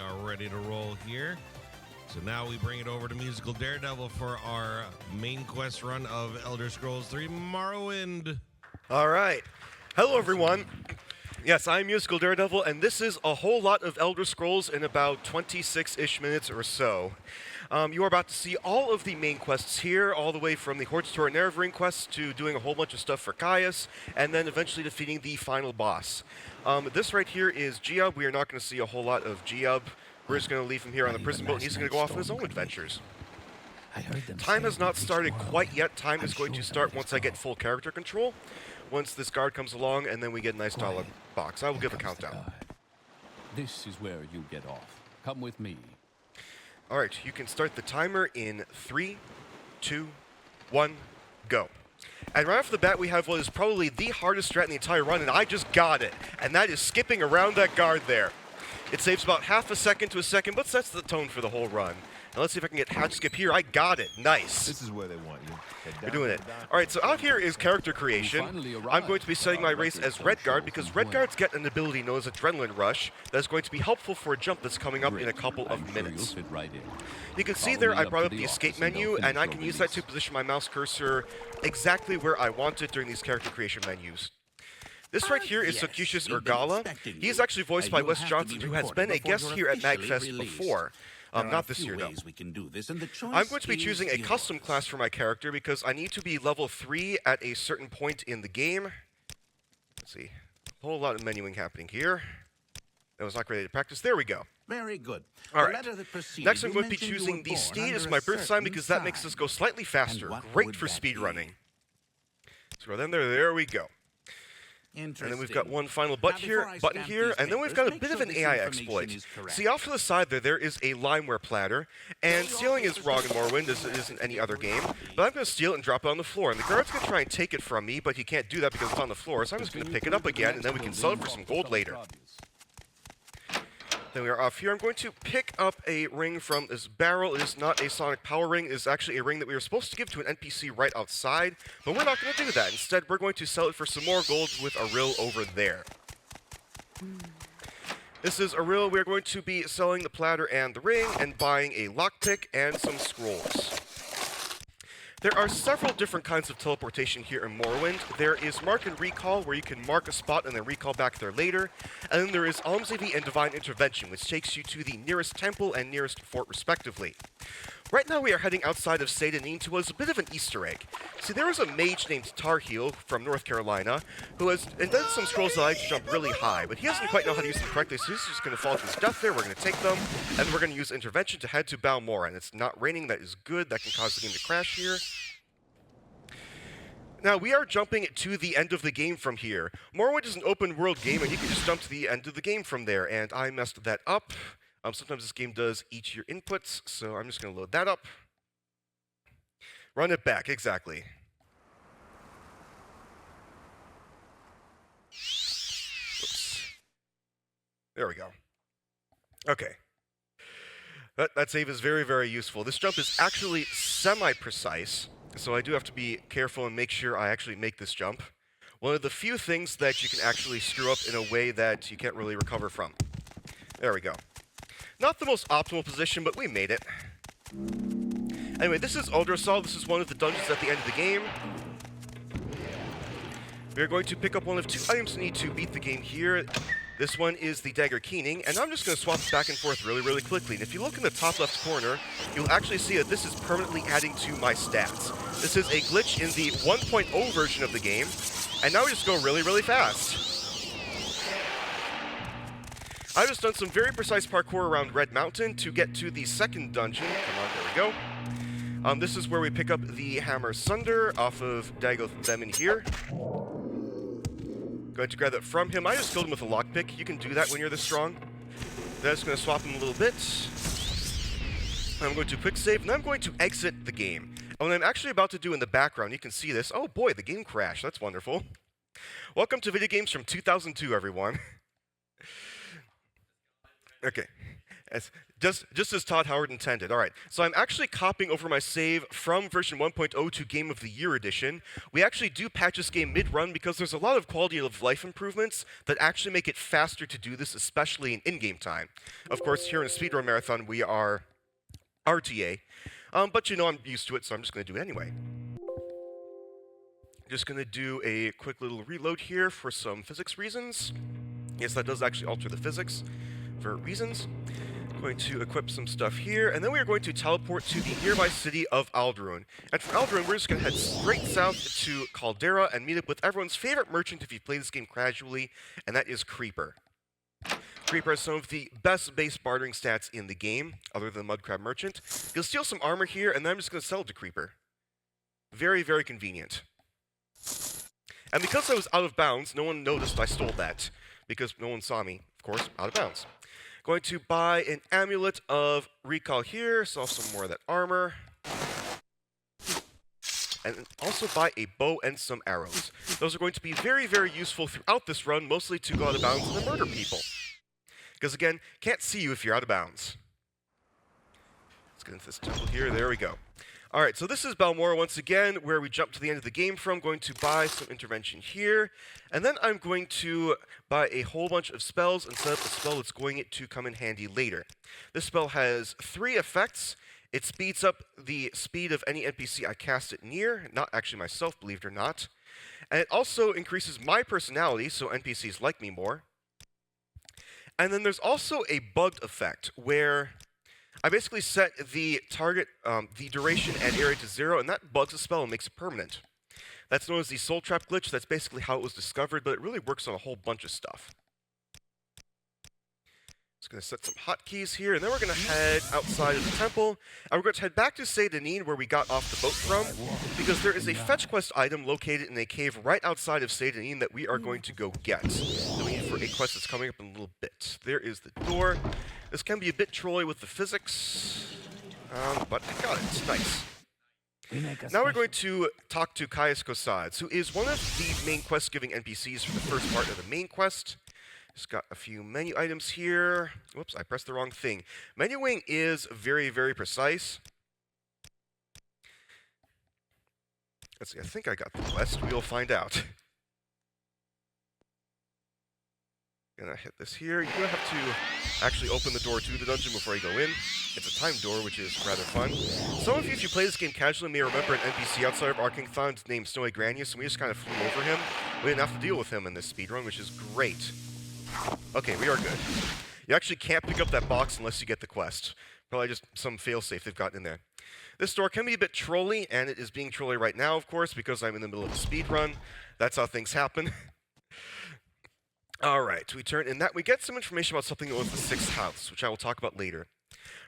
are ready to roll here. So now we bring it over to Musical Daredevil for our main quest run of Elder Scrolls 3 Morrowind. All right. Hello, everyone. Yes, I'm Musical Daredevil, and this is a whole lot of Elder Scrolls in about 26-ish minutes or so. You are about to see all of the main quests here, all the way from the Hordes to Neverwing quest to doing a whole bunch of stuff for Caius, and then eventually defeating the final boss. This right here is Giub. We are not going to see a whole lot of Giub. We're just going to leave him here on the prison boat, and he's going to go off on his own adventures. Time has not started quite yet. Time is going to start once I get full character control. Once this guard comes along, and then we get a nice dialogue box. I will give a countdown. This is where you get off. Come with me. All right, you can start the timer in 3, 2, 1, go. And right off the bat, we have what is probably the hardest strat in the entire run, and I just got it. And that is skipping around that guard there. It saves about half a second to a second, but sets the tone for the whole run. Now let's see if I can get hatch skip here. I got it. Nice. This is where they want you. You're doing it. All right, so out here is character creation. I'm going to be setting my race as Redguard because Redguards get an ability known as Adrenaline Rush that is going to be helpful for a jump that's coming up in a couple of minutes. You can see there I brought up the escape menu, and I can use that to position my mouse cursor exactly where I want it during these character creation menus. This right here is Socucius Urgala. He is actually voiced by Wes Johnson, who has been a guest here at MAGFest before. Not this year, though. I'm going to be choosing a custom class for my character because I need to be level 3 at a certain point in the game. Let's see. A whole lot of menuing happening here. That was not ready to practice. There we go. Very good. All right. Next, I'm going to be choosing the Steed as my birth sign because that makes us go slightly faster. Great for speedrunning. So then there we go. And then we've got one final button here, and then we've got a bit of an AI exploit. See, off to the side there is a limeware platter, and stealing is wrong in Morrowind, as it isn't any other game, but I'm going to steal it and drop it on the floor, and the guard's going to try and take it from me, but he can't do that because it's on the floor, so I'm just going to pick it up again, and then we can sell it for some gold later. Then we are off here. I'm going to pick up a ring from this barrel. It is not a sonic power ring. It is actually a ring that we were supposed to give to an NPC right outside, but we're not going to do that. Instead, we're going to sell it for some more gold with a rill over there. This is a rill. We're going to be selling the platter and the ring and buying a lockpick and some scrolls. There are several different kinds of teleportation here in Morrowind. There is Mark and Recall, where you can mark a spot and then recall back there later. And then there is Almsavy and Divine Intervention, which takes you to the nearest temple and nearest fort, respectively. Right now we are heading outside of Seyda to what is a bit of an Easter egg. See, there was a mage named Tarheel from North Carolina who has invented some scrolls that like to jump really high, but he doesn't quite know how to use them correctly, so he's just going to fall to his death there. We're going to take them, and we're going to use Intervention to head to Balmora. And it's not raining. That is good. That can cause the game to crash here. Now, we are jumping to the end of the game from here. Morrowind is an open-world game, and you can just jump to the end of the game from there, and I messed that up. Sometimes this game does each your inputs, so I'm just going to load that up. Run it back, exactly. Oops. There we go. Okay. That save is very, very useful. This jump is actually semi-precise, so I do have to be careful and make sure I actually make this jump. One of the few things that you can actually screw up in a way that you can't really recover from. There we go. Not the most optimal position, but we made it. Anyway, this is Uldrasol. This is one of the dungeons at the end of the game. We are going to pick up one of 2 items we need to beat the game here. This one is the Dagger Keening, and I'm just going to swap it back and forth really, really quickly. And if you look in the top left corner, you'll actually see that this is permanently adding to my stats. This is a glitch in the 1.0 version of the game, and now we just go really, really fast. I've just done some very precise parkour around Red Mountain to get to the second dungeon. Come on, there we go. This is where we pick up the Hammer Sunder off of Dagoth Demon here. Going to grab that from him. I just killed him with a lockpick. You can do that when you're this strong. Then I'm just going to swap him a little bit. I'm going to quick save, and I'm going to exit the game. And what I'm actually about to do in the background, you can see this. Oh boy, the game crashed. That's wonderful. Welcome to Video Games from 2002, everyone. Okay. Just as Todd Howard intended. All right, so I'm actually copying over my save from version 1.0 to Game of the Year edition. We actually do patch this game mid-run because there's a lot of quality of life improvements that actually make it faster to do this, especially in in-game time. Of course, here in a speedrun marathon, we are RTA, but you know I'm used to it, so I'm just going to do it anyway. Just going to do a quick little reload here for some physics reasons. Yes, that does actually alter the physics for reasons. Going to equip some stuff here, and then we are going to teleport to the nearby city of Alderaan. And from Alderaan, we're just going to head straight south to Caldera and meet up with everyone's favorite merchant if you play this game casually, and that is Creeper. Creeper has some of the best base bartering stats in the game, other than Mudcrab Merchant. You'll steal some armor here, and then I'm just going to sell it to Creeper. Very, very convenient. And because I was out of bounds, no one noticed I stole that, because no one saw me, of course, out of bounds. Going to buy an amulet of recall here, sell some more of that armor. And also buy a bow and some arrows. Those are going to be very, very useful throughout this run, mostly to go out of bounds and then murder people. Because again, can't see you if you're out of bounds. Let's get into this temple here, there we go. Alright, so this is Balmora once again, where we jump to the end of the game from. Going to buy some intervention here, and then I'm going to buy a whole bunch of spells and set up a spell that's going to come in handy later. This spell has 3 effects. It speeds up the speed of any NPC I cast it near, not actually myself, believe it or not. And it also increases my personality, so NPCs like me more. And then there's also a bugged effect, where I basically set the target, the duration and area to 0, and that bugs a spell and makes it permanent. That's known as the Soul Trap glitch. That's basically how it was discovered, but it really works on a whole bunch of stuff. Just going to set some hotkeys here, and then we're going to head outside of the temple, and we're going to head back to Saint Denis, where we got off the boat from, because there is a fetch quest item located in a cave right outside of Saint Denis that we are going to go get. That we need for a quest that's coming up in a little bit. There is the door. This can be a bit trolly with the physics, but I got it. Nice. Now we're going to talk to Caius Cosades, who is one of the main quest-giving NPCs for the first part of the main quest. Just got a few menu items here. Whoops, I pressed the wrong thing. Menuing is very, very precise. Let's see, I think I got the quest. We'll find out. Gonna hit this here. You're gonna have to actually open the door to the dungeon before you go in. It's a timed door, which is rather fun. Some of you, if you play this game casually, may remember an NPC outside of Arcingthon named Snowy Granius, and we just kind of flew over him. We didn't have to deal with him in this speedrun, which is great. Okay, we are good. You actually can't pick up that box unless you get the quest. Probably just some failsafe they've gotten in there. This door can be a bit trolly, and it is being trolly right now, of course, because I'm in the middle of a speedrun. That's how things happen. Alright, we turn in that. We get some information about something that was the 6th house, which I will talk about later.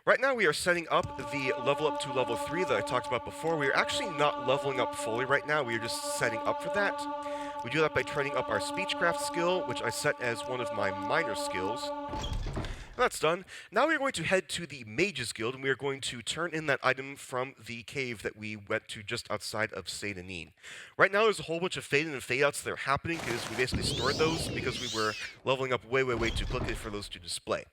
Right now we are setting up the level up to level 3 that I talked about before. We are actually not leveling up fully right now. We are just setting up for that. We do that by training up our speechcraft skill, which I set as one of my minor skills. That's done. Now we are going to head to the Mages Guild, and we are going to turn in that item from the cave that we went to just outside of Saint Denis. Right now there's a whole bunch of fade-in and fade-outs that are happening, because we basically stored those because we were leveling up way, way, way too quickly for those to display.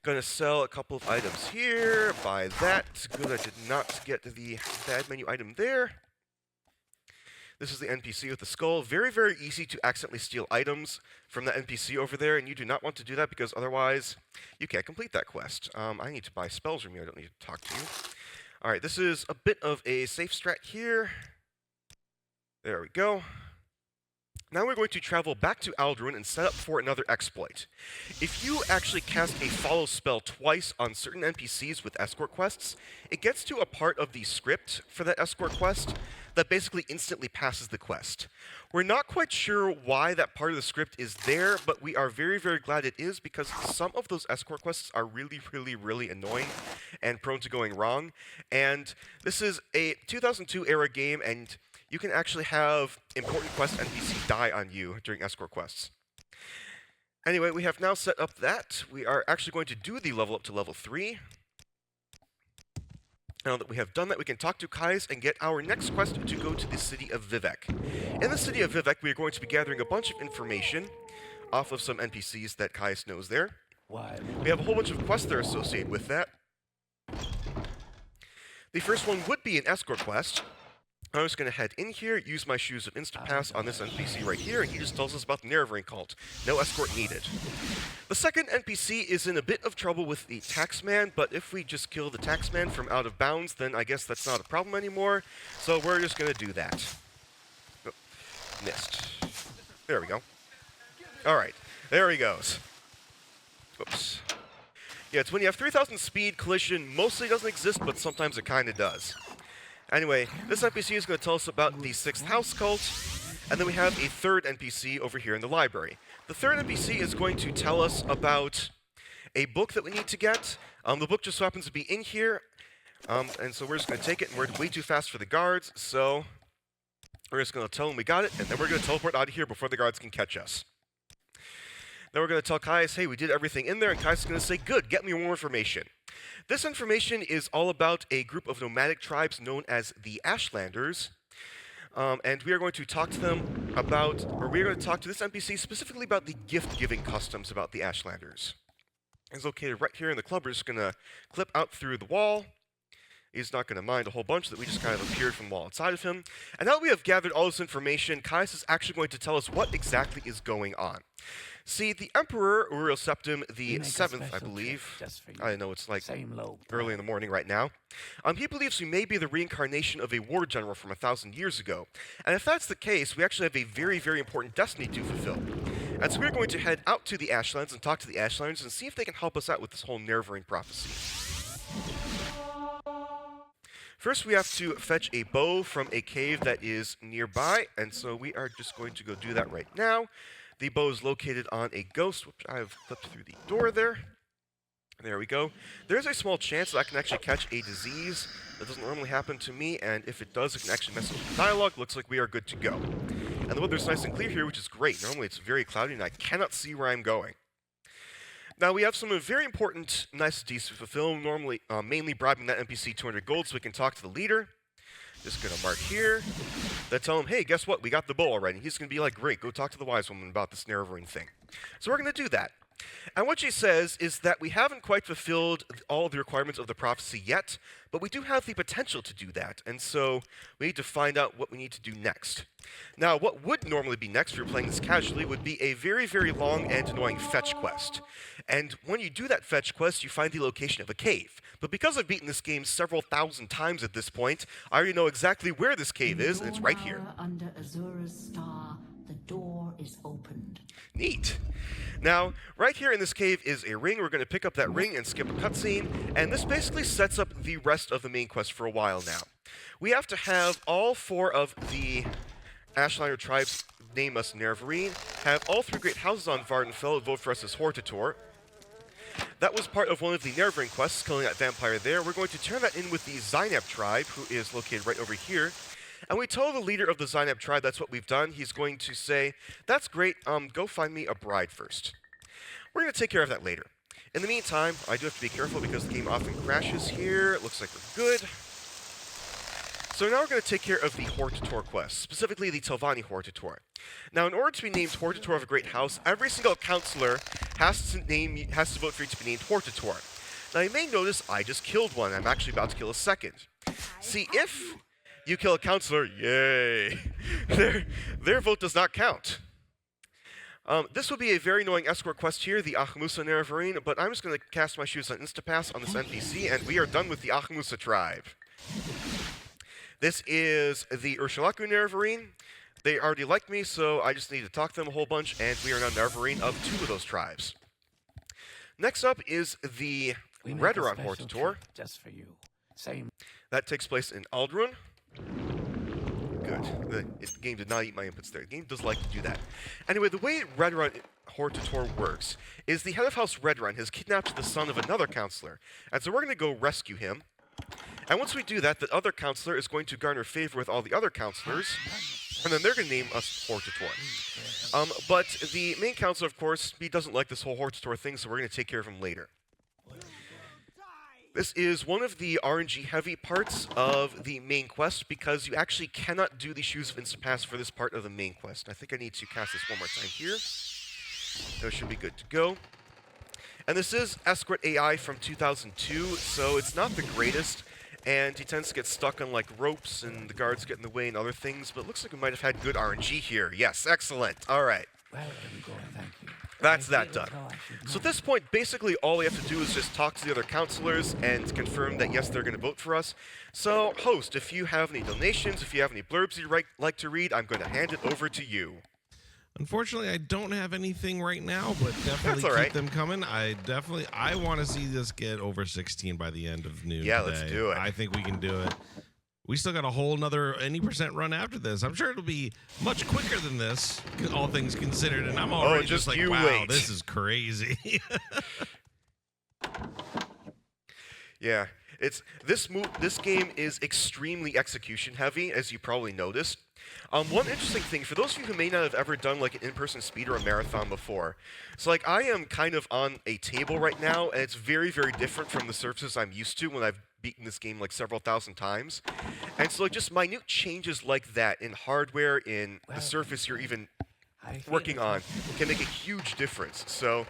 Gonna sell a couple of items here, buy that. Good, I did not get the bad menu item there. This is the NPC with the skull. Very, very easy to accidentally steal items from that NPC over there, and you do not want to do that because otherwise you can't complete that quest. I need to buy spells from you. I don't need to talk to you. All right, this is a bit of a safe strat here. There we go. Now we're going to travel back to Alderaan and set up for another exploit. If you actually cast a follow spell twice on certain NPCs with escort quests, it gets to a part of the script for that escort quest that basically instantly passes the quest. We're not quite sure why that part of the script is there, but we are very, very glad it is because some of those escort quests are really, really, really annoying and prone to going wrong. And this is a 2002 era game, and you can actually have important quest NPC die on you during escort quests. Anyway, we have now set up that. We are actually going to do the level up to level 3. Now that we have done that, we can talk to Caius and get our next quest to go to the city of Vivec. In the city of Vivec, we are going to be gathering a bunch of information off of some NPCs that Caius knows there. We have a whole bunch of quests that are associated with that. The first one would be an escort quest. I'm just going to head in here, use my Shoes of Instapass on this NPC right here, and he just tells us about the Nerevarine cult. No escort needed. The second NPC is in a bit of trouble with the Taxman, but if we just kill the Taxman from out of bounds, then I guess that's not a problem anymore. So we're just going to do that. Oh, missed. There we go. Alright, there he goes. Whoops. Yeah, it's when you have 3,000 speed, collision mostly doesn't exist, but sometimes it kind of does. Anyway, this NPC is going to tell us about the 6th House cult, and then we have a third NPC over here in the library. The third NPC is going to tell us about a book that we need to get. The book just so happens to be in here, and so we're just going to take it, and we're way too fast for the guards, so we're just going to tell them we got it, and then we're going to teleport out of here before the guards can catch us. Then we're going to tell Caius, hey, we did everything in there, and Caius is going to say, good, get me more information. This information is all about a group of nomadic tribes known as the Ashlanders, and we are going to talk to them about, or we are going to talk to this NPC specifically about the gift-giving customs about the Ashlanders. It's located right here in the club. We're just going to clip out through the wall. He's not going to mind a whole bunch that we just kind of appeared from the wall outside of him. And now that we have gathered all this information, Caius is actually going to tell us what exactly is going on. See, the Emperor, Uriel Septim the 7th, I believe, I know it's like early in the morning right now, he believes we may be the reincarnation of a war general from 1,000 years ago. And if that's the case, we actually have a very, very important destiny to fulfill. And so we're going to head out to the Ashlands and talk to the Ashlanders and see if they can help us out with this whole Nerevarine prophecy. First, we have to fetch a bow from a cave that is nearby, and so we are just going to go do that right now. The bow is located on a ghost, which I have flipped through the door there. There we go. There's a small chance that I can actually catch a disease. That doesn't normally happen to me, and if it does, it can actually mess with the dialogue. Looks like we are good to go. And the weather's nice and clear here, which is great. Normally it's very cloudy, and I cannot see where I'm going. Now, we have some very important niceties to fulfill, normally mainly bribing that NPC 200 gold so we can talk to the leader. Just going to mark here. Then tell him, hey, guess what? We got the bow already. He's going to be like, great, go talk to the wise woman about this Nerevarine thing. So we're going to do that. And what she says is that we haven't quite fulfilled all of the requirements of the prophecy yet, but we do have the potential to do that, and so we need to find out what we need to do next. Now, what would normally be next if you're playing this casually would be a very, very long and annoying fetch quest. And when you do that fetch quest, you find the location of a cave. But because I've beaten this game several thousand times at this point, I already know exactly where this cave is, and it's right here. Under Azura's star, the door is opened. Neat. Now, right here in this cave is a ring. We're going to pick up that ring and skip a cutscene, and this basically sets up the rest of the main quest for a while now. We have to have all 4 of the Ashlander tribes name us Nerevarine, have all 3 great houses on Vardenfell vote for us as Hortator. That was part of one of the Nerevarine quests, killing that vampire there. We're going to turn that in with the Zainab tribe, who is located right over here. And we told the leader of the Zainab tribe that's what we've done. He's going to say, that's great, go find me a bride first. We're going to take care of that later. In the meantime, I do have to be careful because the game often crashes here. It looks like we're good. So now we're going to take care of the Hortator quest, specifically the Telvanni Hortator. Now, in order to be named Hortator of a Great House, every single counselor has to vote for you to be named Hortator. Now, you may notice I just killed one. I'm actually about to kill a second. See, if you kill a counselor, yay, their vote does not count. This would be a very annoying escort quest here, the Achamusa Nerevarine, but I'm just going to cast my shoes on Instapass on this NPC, and we are done with the Achamusa tribe. This is the Ursulaku Nerevarine. They already like me, so I just need to talk to them a whole bunch, and we are now Nerevarine of 2 of those tribes. Next up is the Redoran Hortator. Just for you. Same. That takes place in Aldrun. Good. The game did not eat my inputs there. The game does like to do that. Anyway, the way Redoran Hortator works is the head of House Redoran has kidnapped the son of another counselor, and so we're going to go rescue him. And once we do that, the other counselor is going to garner favor with all the other counselors, and then they're going to name us Hortator. But the main counselor, of course, he doesn't like this whole Hortator thing, so we're going to take care of him later. This is one of the RNG-heavy parts of the main quest, because you actually cannot do the Shoes of Instapass for this part of the main quest. I think I need to cast this one more time here. That should be good to go. And this is Escort AI from 2002, so it's not the greatest, and he tends to get stuck on like ropes and the guards get in the way and other things, but it looks like we might have had good RNG here. Yes, excellent. All right. That's that done. So at this point, basically all we have to do is just talk to the other counselors and confirm that yes, they're going to vote for us. So, host, if you have any donations, if you have any blurbs you'd like to read, I'm going to hand it over to you. Unfortunately, I don't have anything right now, but definitely keep them coming. I want to see this get over 16 by the end of noon. Yeah, today. let's do it. I think we can do it. We still got a whole nother any % run after this. I'm sure it'll be much quicker than this, all things considered. And I'm already just like, wow, wait. This is crazy. Yeah, this game is extremely execution heavy, as you probably noticed. One interesting thing, for those of you who may not have ever done like an in-person speedrun marathon before, so like I am kind of on a table right now, and it's very, very different from the surfaces I'm used to when I've beaten this game like several thousand times. And so like just minute changes like that in hardware, in the surface you're even working on, can make a huge difference. So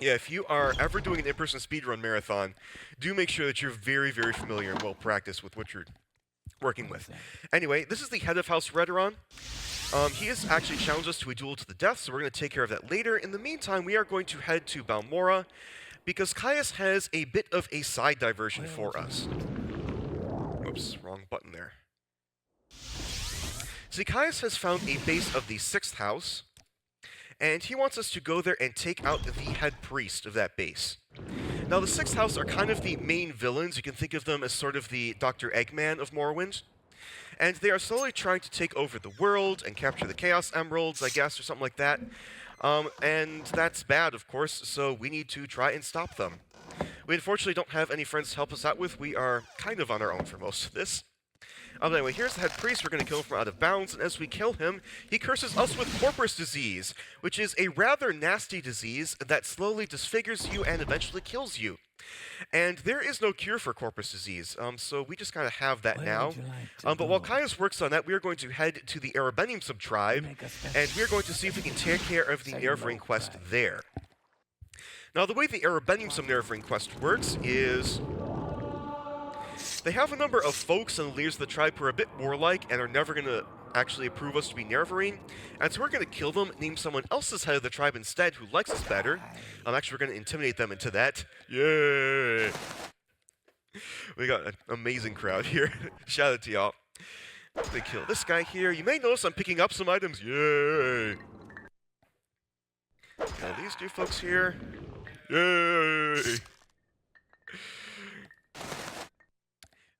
yeah, if you are ever doing an in-person speedrun marathon, do make sure that you're very, very familiar and well practiced with what you're working with. Anyway, this is the head of House Redoron. He has actually challenged us to a duel to the death, so we're going to take care of that later. In the meantime, we are going to head to Balmora, because Caius has a bit of a side diversion for us. Oops, wrong button there. See, Caius has found a base of the 6th house, and he wants us to go there and take out the head priest of that base. Now, the 6th house are kind of the main villains. You can think of them as sort of the Dr. Eggman of Morrowind. And they are slowly trying to take over the world and capture the Chaos Emeralds, I guess, or something like that. And that's bad, of course, so we need to try and stop them. We unfortunately don't have any friends to help us out with. We are kind of on our own for most of this. Anyway, here's the head priest. We're going to kill him from out of bounds, and as we kill him, he curses us with corpus disease, which is a rather nasty disease that slowly disfigures you and eventually kills you. And there is no cure for corpus disease, so we just kind of have that now. But while Caius works on that, we are going to head to the Arabenium sub-tribe, and we are going to see if we can take care of the Nerve-Ring quest there. Now, the way the Arabenium sub-Nerve-Ring quest works is they have a number of folks and leaders of the tribe who are a bit warlike and are never going to actually approve us to be Nervarine, and so we're going to kill them, name someone else's head of the tribe instead who likes us better. Actually, we're going to intimidate them into that. Yay! We got an amazing crowd here. Shout out to y'all. They kill this guy here. You may notice I'm picking up some items. Yay! Kill these two folks here. Yay!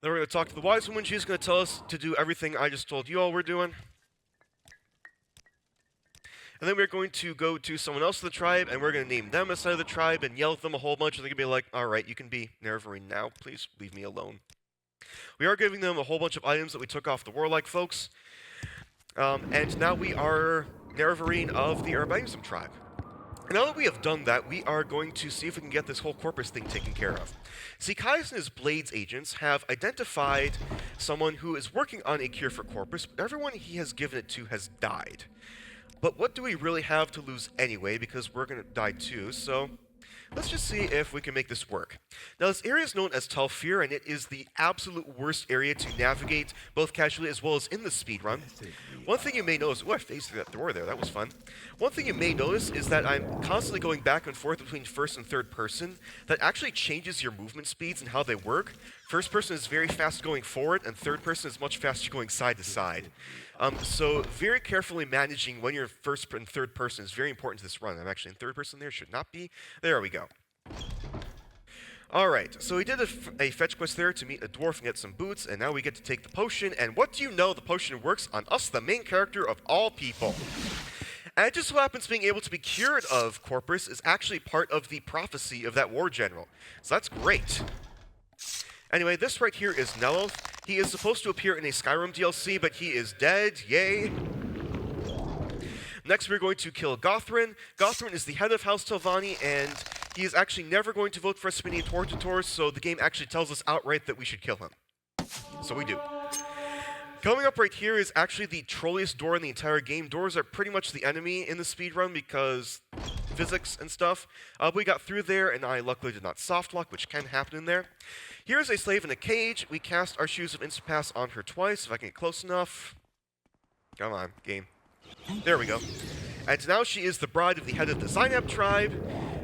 Then we're going to talk to the wise woman. She's going to tell us to do everything I just told you all we're doing. And then we're going to go to someone else in the tribe, and we're going to name them as side of the tribe and yell at them a whole bunch, and they're going to be like, alright, you can be Nervarine now. Please leave me alone. We are giving them a whole bunch of items that we took off the warlike folks. And now we are Nervarine of the Arabenium tribe. Now that we have done that, we are going to see if we can get this whole corpus thing taken care of. See, Caius and his Blades agents have identified someone who is working on a cure for corpus, but everyone he has given it to has died. But what do we really have to lose anyway, because we're going to die too, so let's just see if we can make this work. Now, this area is known as Talfir, and it is the absolute worst area to navigate, both casually as well as in the speedrun. One thing you may notice... Oh, I faced through that door there. That was fun. One thing you may notice is that I'm constantly going back and forth between first and third person. That actually changes your movement speeds and how they work. First person is very fast going forward, and third person is much faster going side to side. So very carefully managing when you're first and third person is very important to this run. I'm actually in third person there, should not be. There we go. Alright, so we did a fetch quest there to meet a dwarf and get some boots, and now we get to take the potion, and what do you know, the potion works on us, the main character of all people. And it just so happens being able to be cured of corpus is actually part of the prophecy of that war general. So that's great. Anyway, this right here is Neloth. He is supposed to appear in a Skyrim DLC, but he is dead. Yay. Next, we're going to kill Gothrin. Gothrin is the head of House Telvanni, and he is actually never going to vote for us to be named Tortator, so the game actually tells us outright that we should kill him. So we do. Coming up right here is actually the trolliest door in the entire game. Doors are pretty much the enemy in the speedrun because physics and stuff. We got through there, and I luckily did not soft lock, which can happen in there. Here's a slave in a cage. We cast our Shoes of Instant Pass on her twice, if I can get close enough. Come on, game. There we go. And now she is the bride of the head of the Synap tribe.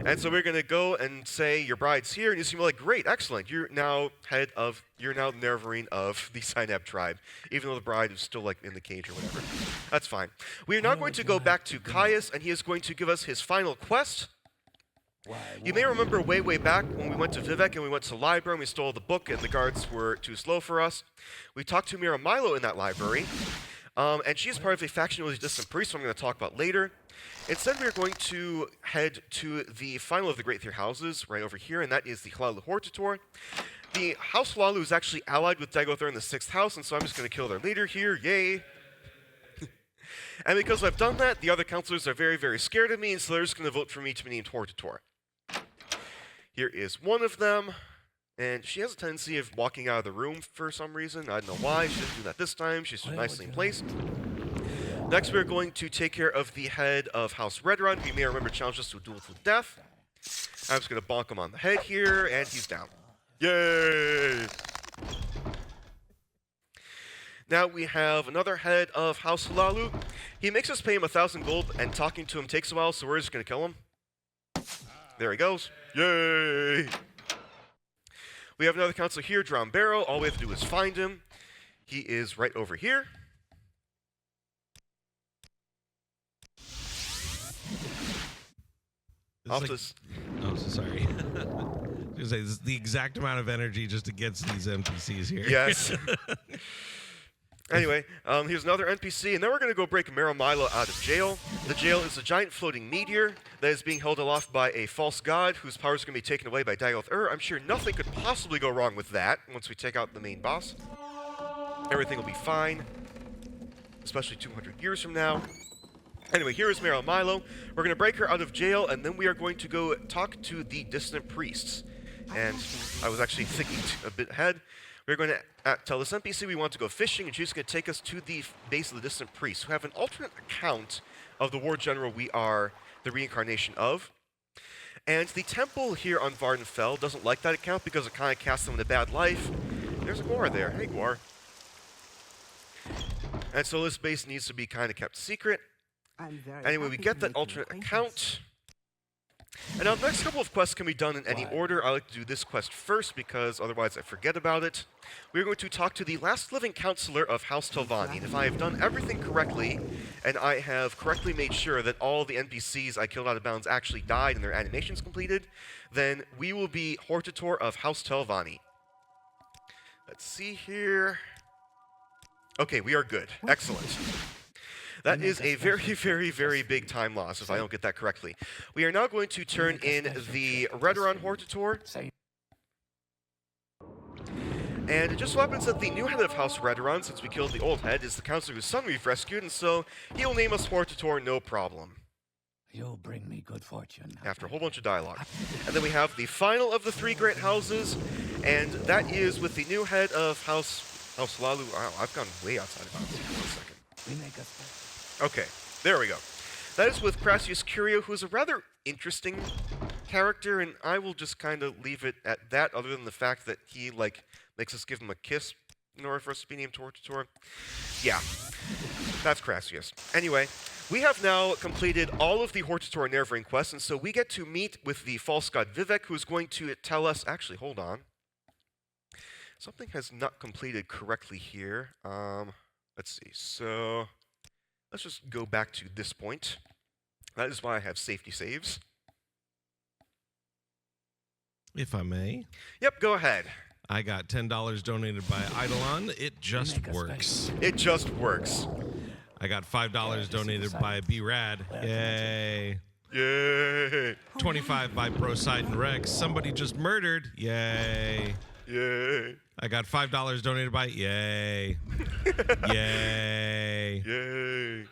And so we're going to go and say, your bride's here. And you seem like, great, excellent. You're now the Neverine of the Synap tribe. Even though the bride is still, like, in the cage or whatever. That's fine. We are now going to go back to Caius, and he is going to give us his final quest. You may remember way, way back when we went to Vivek and we went to the library and we stole the book and the guards were too slow for us. We talked to Mira Milo in that library. And she is part of a faction with distant priest, so I'm going to talk about later. Instead, we are going to head to the final of the Great Three Houses, right over here, and that is the Hlaalu Hortator. The House Hlaalu is actually allied with Dagothar in the 6th house, and so I'm just going to kill their leader here. Yay! And because I've done that, the other counselors are very, very scared of me, and so they're just going to vote for me to be named Hortator. Here is one of them. And she has a tendency of walking out of the room for some reason. I don't know why. She didn't do that this time. She's nicely placed. Next, we're going to take care of the head of House Redrun. You may remember challenged us to a duel to death. I'm just going to bonk him on the head here, and he's down. Yay! Now we have another head of House Hlaalu. He makes us pay him 1,000 gold, and talking to him takes a while, so we're just going to kill him. There he goes. Yay! We have another counselor here, Drown Barrow. All we have to do is find him. He is right over here. Oh, sorry. I was gonna say, this is the exact amount of energy just against these NPCs here. Yes. Anyway, here's another NPC, and then we're going to go break Mira Milo out of jail. The jail is a giant floating meteor that is being held aloft by a false god whose powers are going to be taken away by Dagoth. I'm sure nothing could possibly go wrong with that once we take out the main boss. Everything will be fine, especially 200 years from now. Anyway, here is Mira Milo. We're going to break her out of jail, and then we are going to go talk to the distant priests. And I was actually thinking a bit ahead. We're going to tell this NPC we want to go fishing, and she's going to take us to the base of the distant priests, who have an alternate account of the war general we are the reincarnation of. And the temple here on Vardenfell doesn't like that account because it kind of casts them in a bad life. There's a Gwar there. Hey, Gwar. And so this base needs to be kind of kept secret. Anyway, we get that alternate account. And now the next couple of quests can be done in any order. I like to do this quest first because otherwise I forget about it. We're going to talk to the last living counselor of House Telvanni. And if I have done everything correctly, and I have correctly made sure that all the NPCs I killed out of bounds actually died and their animations completed, then we will be Hortator of House Telvanni. Let's see here. Okay, we are good. Excellent. That is a very, very, very big time loss if I don't get that correctly. We are now going to turn in the Redrun Hortator. And it just so happens that the new head of House Redrun, since we killed the old head, is the counselor whose son we've rescued, and so he will name us Hortator, no problem. You'll bring me good fortune. After a whole bunch of dialogue. And then we have the final of the three great houses, and that is with the new head of House Hlaalu. Wow, I've gone way outside of bounds. 1 second. We make us. Okay, there we go. That is with Crassius Curio, who is a rather interesting character, and I will just kind of leave it at that, other than the fact that he, like, makes us give him a kiss in order for us to be named Hortator. Yeah, that's Crassius. Anyway, we have now completed all of the Hortator and Neverine quests, and so we get to meet with the false god Vivek, who is going to tell us... Actually, hold on. Something has not completed correctly here. Let's see, so... Let's just go back to this point. That is why I have safety saves. If I may. Yep, go ahead. I got $10 donated by Eidolon. It just works. It just works. I got $5 donated by B-Rad. Yay. Yay. 25 by Poseidon Rex. Somebody just murdered. Yay. Yay. I got $5 donated by Yay. Yay. Yay.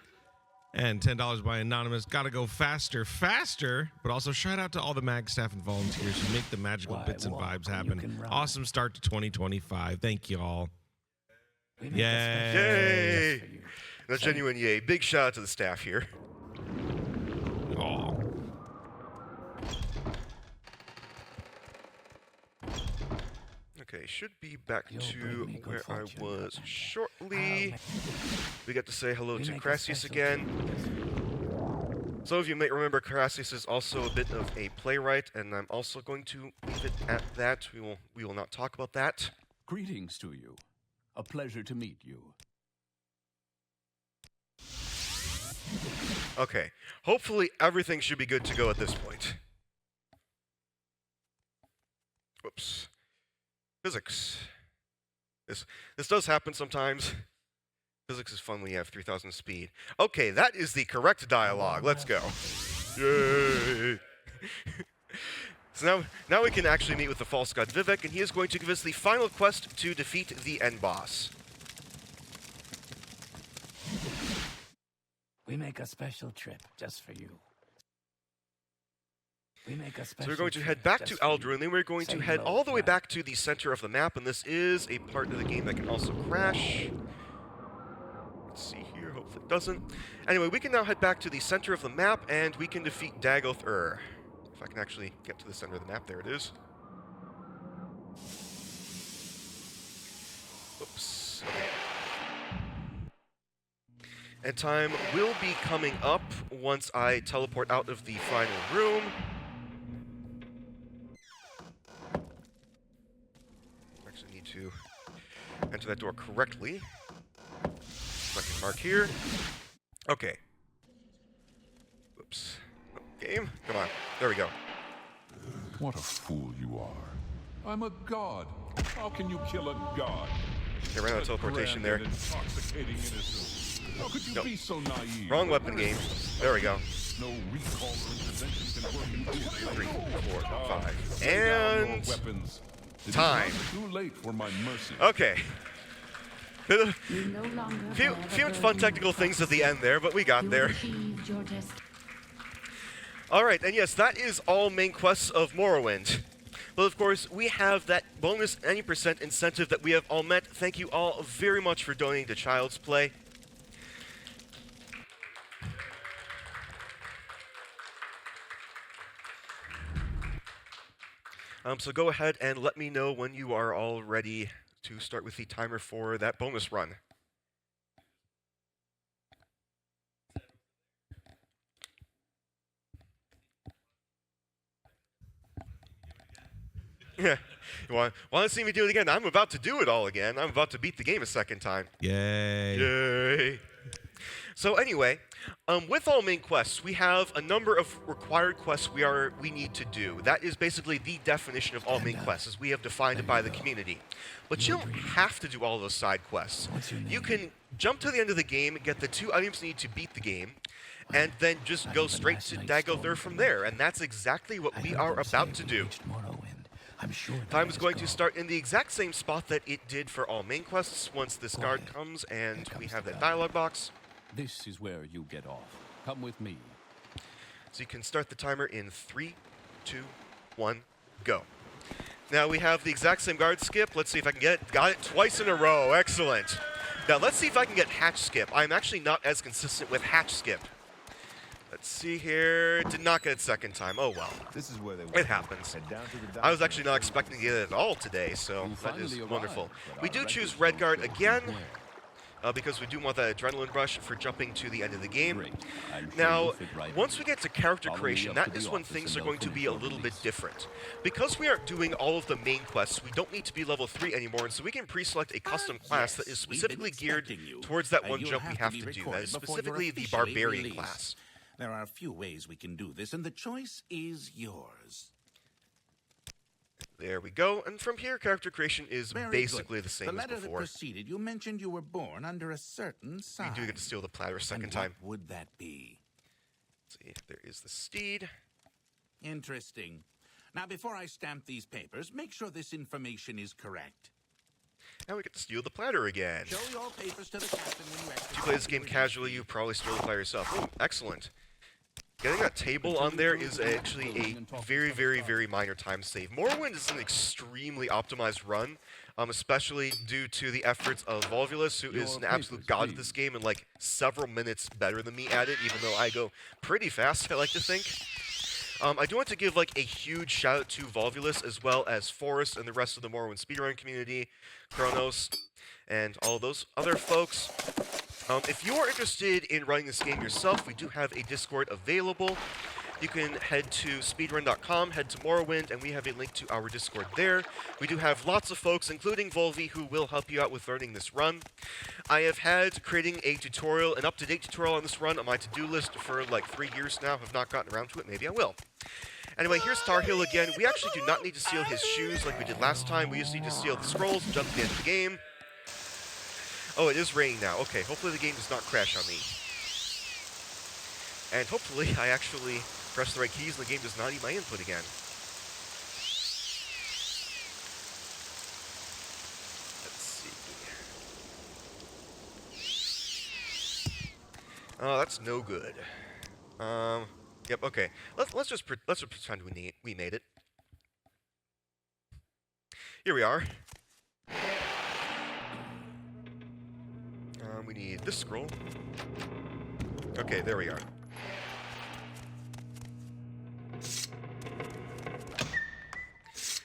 And $10 by Anonymous. Gotta go faster, faster. But also shout out to all the mag staff and volunteers who make the magical bits and vibes happen. Awesome start to 2025. Thank you all. Yay. Yay. A genuine yay. Big shout out to the staff here. Aw. Okay, should be back to where I was shortly. We get to say hello to Crassius again. Some of you may remember Crassius is also a bit of a playwright, and I'm also going to leave it at that. We will not talk about that. Greetings to you. A pleasure to meet you. Okay, hopefully everything should be good to go at this point. Whoops. Physics. This does happen sometimes. Physics is fun when you have 3,000 speed. Okay, that is the correct dialogue. Let's go. Yay! So now we can actually meet with the false god Vivek, and he is going to give us the final quest to defeat the end boss. We make a special trip just for you. So we're going to head back to Aldru, and then we're going to head all the way back to the center of the map, and this is a part of the game that can also crash. Let's see here, hopefully it doesn't. Anyway, we can now head back to the center of the map, and we can defeat Dagoth-Ur. If I can actually get to the center of the map, there it is. Oops. Okay. And time will be coming up once I teleport out of the final room. Actually need to enter that door correctly. So I can mark here. Okay. Whoops. Game? Come on. There we go. What a fool you are. I'm a god. How can you kill a god? Okay, ran out of teleportation there. Intoxicating innocence. How could you be so naive? Wrong weapon game. There we go. No recall or intervention can work you. 3, 4, 5. No And weapons. It is time. not too late for my mercy. Okay. You no longer Few have a fun burden. technical things at the end there, but we got You there. achieved your destiny. Alright, and yes, that is all main quests of Morrowind. But of course, we have that bonus 90% incentive that we have all met. Thank you all very much for donating to Child's Play. So go ahead and let me know when you are all ready to start with the timer for that bonus run. Yeah. You want to see me do it again? I'm about to do it all again. I'm about to beat the game a second time. Yay. Yay. So anyway, with all main quests, we have a number of required quests we need to do. That is basically the definition of all main quests, as we have defined it by the community. But you don't have to do all those side quests. You can jump to the end of the game, get the 2 items you need to beat the game, and then just go straight to Dagoth-Ur from there. And that's exactly what we are about to do. Time is going to start in the exact same spot that it did for all main quests once this guard comes and we have that dialogue box. This is where you get off. Come with me. So you can start the timer in 3, 2, 1, go. Now we have the exact same guard skip. Let's see if I can get it. Got it twice in a row. Excellent. Now let's see if I can get hatch skip. I'm actually not as consistent with hatch skip. Let's see here. Did not get it second time. Oh well. This is where they It happens. I was actually not expecting to get it at all all today, so that is wonderful. We do choose Redguard again, because we do want that adrenaline rush for jumping to the end of the game. Now, once we get to character creation, that is when things are going to be a little bit different. Because we aren't doing all of the main quests, we don't need to be level 3 anymore, and so we can pre-select a custom class that is specifically geared towards that one jump we have to do. That is specifically the Barbarian class. There are a few ways we can do this, and the choice is yours. There we go, and from here, character creation is Very basically good. the same The as letter that before. preceded, you mentioned you were born under a certain sign. We do get to steal the platter a second And time. what would that be? Let's see, there is the steed. Interesting. Now, before I stamp these papers, make sure this information is correct. Now we get to steal the platter again. Show your papers to the captain when you If you play this game casually, you probably steal the platter yourself. Ooh, excellent. Getting that table on there is actually a very, very, very minor time save. Morrowind is an extremely optimized run, especially due to the efforts of Volvulus, who is an absolute god at this game and like several minutes better than me at it, even though I go pretty fast, I like to think. I do want to give like a huge shout out to Volvulus as well as Forrest and the rest of the Morrowind speedrun community, Kronos, and all those other folks. If you are interested in running this game yourself, we do have a Discord available. You can head to speedrun.com, head to Morrowind, and we have a link to our Discord there. We do have lots of folks, including Volvi, who will help you out with learning this run. I have had creating a tutorial, an up-to-date tutorial on this run on my to-do list for like 3 years now. Have not gotten around to it. Maybe I will. Anyway, here's Tar Heel again. We actually do not need to steal his shoes like we did last time. We just need to steal the scrolls and jump to the end of the game. Oh, it is raining now. Okay, hopefully the game does not crash on me. And hopefully I actually press the right keys and the game does not eat my input again. Let's see. Oh, that's no good. Yep. Okay. Let's just pretend we made it. Here we are. We need this scroll. Okay, there we are.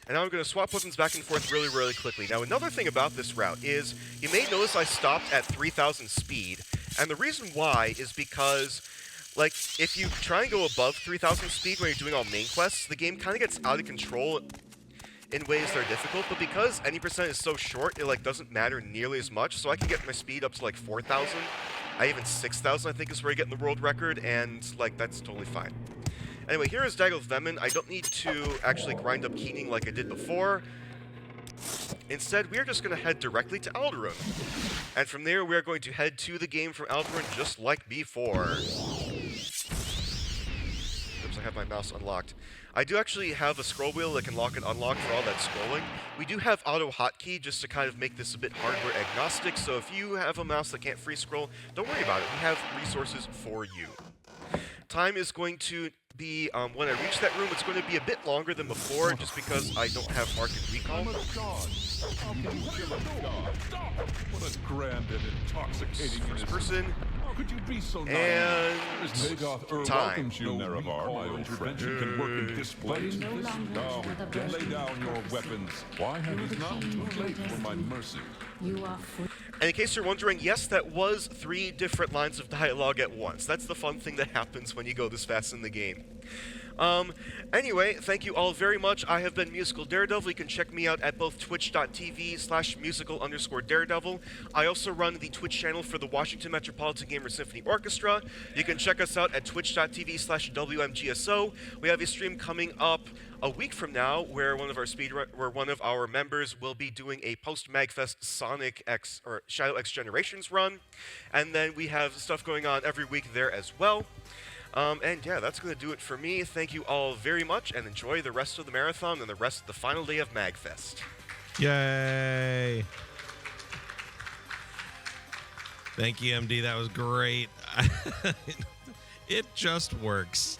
And now I'm going to swap weapons back and forth really, really quickly. Now, another thing about this route is, you may notice I stopped at 3,000 speed, and the reason why is because, like, if you try and go above 3,000 speed when you're doing all main quests, the game kind of gets out of control in ways that are difficult, but because any percent is so short, it, like, doesn't matter nearly as much, so I can get my speed up to, like, 4,000. Even 6,000, I think, is where I get in the world record, and, like, that's totally fine. Anyway, here is Daggle of Venom. I don't need to actually grind up Keening like I did before. Instead, we are just going to head directly to Alderaan. And from there, we are going to head to the game from Alderaan just like before. Oops, I have my mouse unlocked. I do actually have a scroll wheel that can lock and unlock for all that scrolling. We do have auto hotkey just to kind of make this a bit hardware agnostic, so if you have a mouse that can't free scroll, don't worry about it. We have resources for you. Time is going to be, when I reach that room, it's going to be a bit longer than before, just because I don't have Arc and Recall. I'm a god. How can you kill a god? What a grand and intoxicating First person. How could you be so naive? And time. Welcomes you, Nerevar. My intervention can work in this place. No longer with a Now, lay down your weapons. Why have it not too late for my mercy? You are free. And in case you're wondering, yes, that was 3 different lines of dialogue at once. That's the fun thing that happens when you go this fast in the game. Anyway, thank you all very much. I have been Musical Daredevil. You can check me out at both twitch.tv/musical_daredevil. I also run the Twitch channel for the Washington Metropolitan Gamer Symphony Orchestra. You can check us out at twitch.tv/WMGSO. We have a stream coming up a week from now where one of our members will be doing a post-MAGFest Sonic X or Shadow X Generations run. And then we have stuff going on every week there as well. And yeah, that's going to do it for me. Thank you all very much, and enjoy the rest of the marathon and the rest of the final day of MAGFest. Yay. Thank you, MD. That was great. It just works.